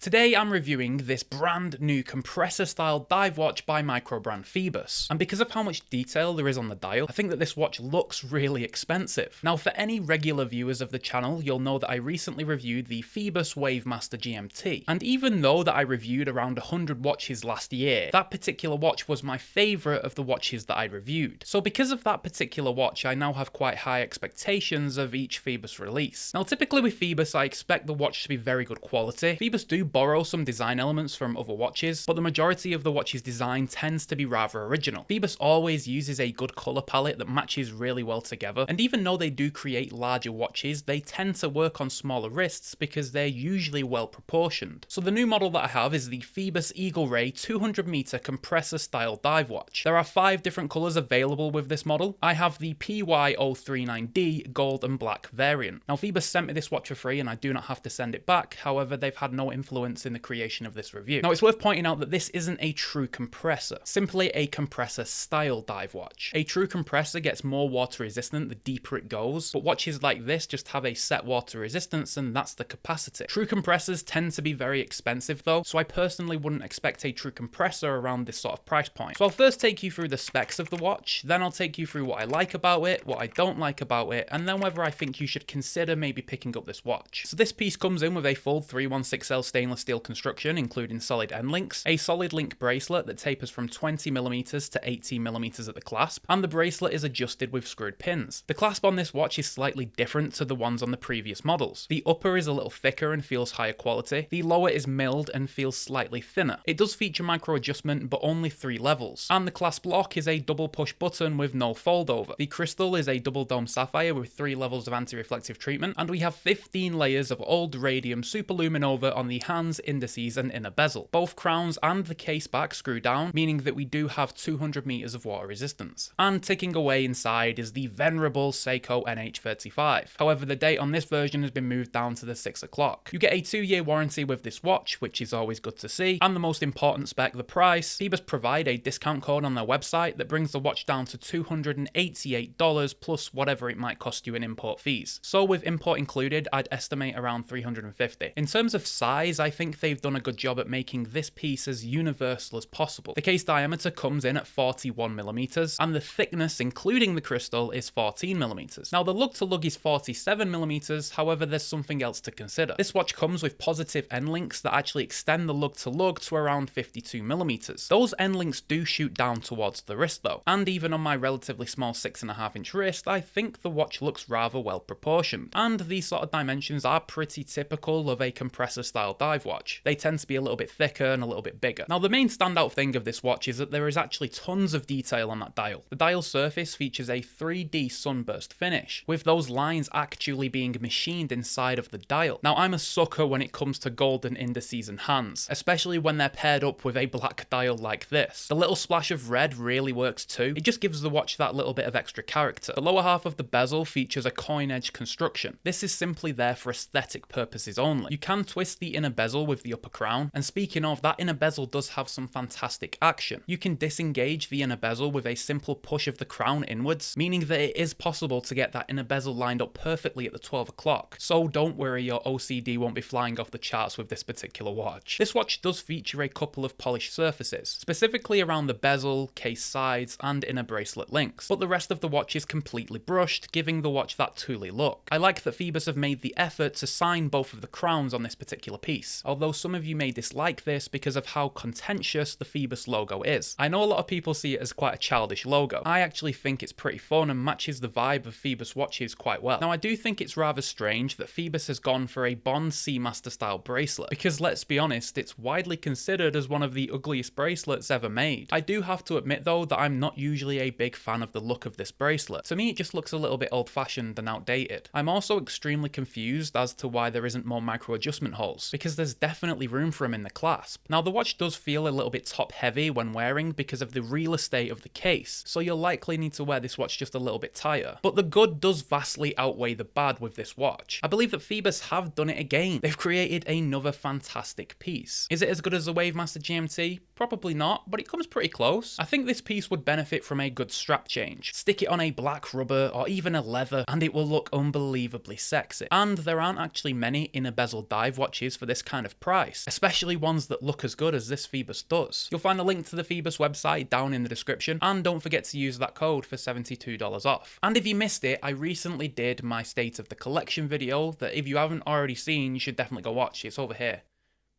Today I'm reviewing this brand new compressor style dive watch by micro brand Phoibos, and because of how much detail there is on the dial, I think that this watch looks really expensive. Now for any regular viewers of the channel, you'll know that I recently reviewed the Phoibos Wavemaster GMT, and even though that I reviewed around 100 watches last year, that particular watch was my favourite of the watches that I reviewed. So because of that particular watch, I now have quite high expectations of each Phoibos release. Now typically with Phoibos, I expect the watch to be very good quality. Phoibos do borrow some design elements from other watches, but the majority of the watch's design tends to be rather original. Phoibos always uses a good colour palette that matches really well together, and even though they do create larger watches, they tend to work on smaller wrists because they're usually well proportioned. So the new model that I have is the Phoibos Eagle Ray 200 meter compressor style dive watch. There are 5 different colours available with this model. I have the PY039D gold and black variant. Now Phoibos sent me this watch for free and I do not have to send it back, however they've had no influence in the creation of this review. Now it's worth pointing out that this isn't a true compressor, simply a compressor style dive watch. A true compressor gets more water resistant the deeper it goes, but watches like this just have a set water resistance and that's the capacity. True compressors tend to be very expensive though, so I personally wouldn't expect a true compressor around this sort of price point. So I'll first take you through the specs of the watch, then I'll take you through what I like about it, what I don't like about it, and then whether I think you should consider maybe picking up this watch. So this piece comes in with a full 316L stainless steel construction, including solid end links, a solid link bracelet that tapers from 20mm to 18mm at the clasp, and the bracelet is adjusted with screwed pins. The clasp on this watch is slightly different to the ones on the previous models. The upper is a little thicker and feels higher quality, the lower is milled and feels slightly thinner. It does feature micro adjustment but only 3 levels, and the clasp lock is a double push button with no fold over. The crystal is a double dome sapphire with 3 levels of anti-reflective treatment, and we have 15 layers of old radium superluminova on the hands, indices and inner bezel. Both crowns and the case back screw down, meaning that we do have 200 meters of water resistance. And ticking away inside is the venerable Seiko NH35. However, the date on this version has been moved down to the 6 o'clock. You get a 2-year warranty with this watch, which is always good to see, and the most important spec, the price. Phoibos provide a discount code on their website that brings the watch down to $288 plus whatever it might cost you in import fees. So with import included, I'd estimate around $350. In terms of size, I think they've done a good job at making this piece as universal as possible. The case diameter comes in at 41mm, and the thickness, including the crystal, is 14mm. Now the lug to lug is 47mm, however there's something else to consider. This watch comes with positive end links that actually extend the lug to lug to around 52mm. Those end links do shoot down towards the wrist though, and even on my relatively small 6.5 inch wrist, I think the watch looks rather well proportioned. And these sort of dimensions are pretty typical of a compressor style dive watch. They tend to be a little bit thicker and a little bit bigger. Now the main standout thing of this watch is that there is actually tons of detail on that dial. The dial surface features a 3D sunburst finish, with those lines actually being machined inside of the dial. Now I'm a sucker when it comes to golden indices and hands, especially when they're paired up with a black dial like this. The little splash of red really works too. It just gives the watch that little bit of extra character. The lower half of the bezel features a coin edge construction. This is simply there for aesthetic purposes only. You can twist the inner bezel with the upper crown, and speaking of, that inner bezel does have some fantastic action. You can disengage the inner bezel with a simple push of the crown inwards, meaning that it is possible to get that inner bezel lined up perfectly at the 12 o'clock. So don't worry, your OCD won't be flying off the charts with this particular watch. This watch does feature a couple of polished surfaces, specifically around the bezel, case sides and inner bracelet links, but the rest of the watch is completely brushed, giving the watch that tooly look. I like that Phoibos have made the effort to sign both of the crowns on this particular piece, although some of you may dislike this because of how contentious the Phoibos logo is. I know a lot of people see it as quite a childish logo. I actually think it's pretty fun and matches the vibe of Phoibos watches quite well. Now I do think it's rather strange that Phoibos has gone for a Bond Seamaster style bracelet, because let's be honest, it's widely considered as one of the ugliest bracelets ever made. I do have to admit though that I'm not usually a big fan of the look of this bracelet. To me it just looks a little bit old-fashioned and outdated. I'm also extremely confused as to why there isn't more micro adjustment holes, because there's definitely room for them in the clasp. Now the watch does feel a little bit top heavy when wearing because of the real estate of the case, so you'll likely need to wear this watch just a little bit tighter. But the good does vastly outweigh the bad with this watch. I believe that Phoibos have done it again. They've created another fantastic piece. Is it as good as the Wavemaster GMT? Probably not, but it comes pretty close. I think this piece would benefit from a good strap change. Stick it on a black rubber or even a leather and it will look unbelievably sexy. And there aren't actually many inner bezel dive watches for this kind of price, especially ones that look as good as this Phoibos does. You'll find a link to the Phoibos website down in the description, and don't forget to use that code for $72 off. And if you missed it, I recently did my State of the Collection video that if you haven't already seen, you should definitely go watch. It's over here.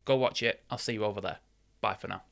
Go watch it. I'll see you over there. Bye for now.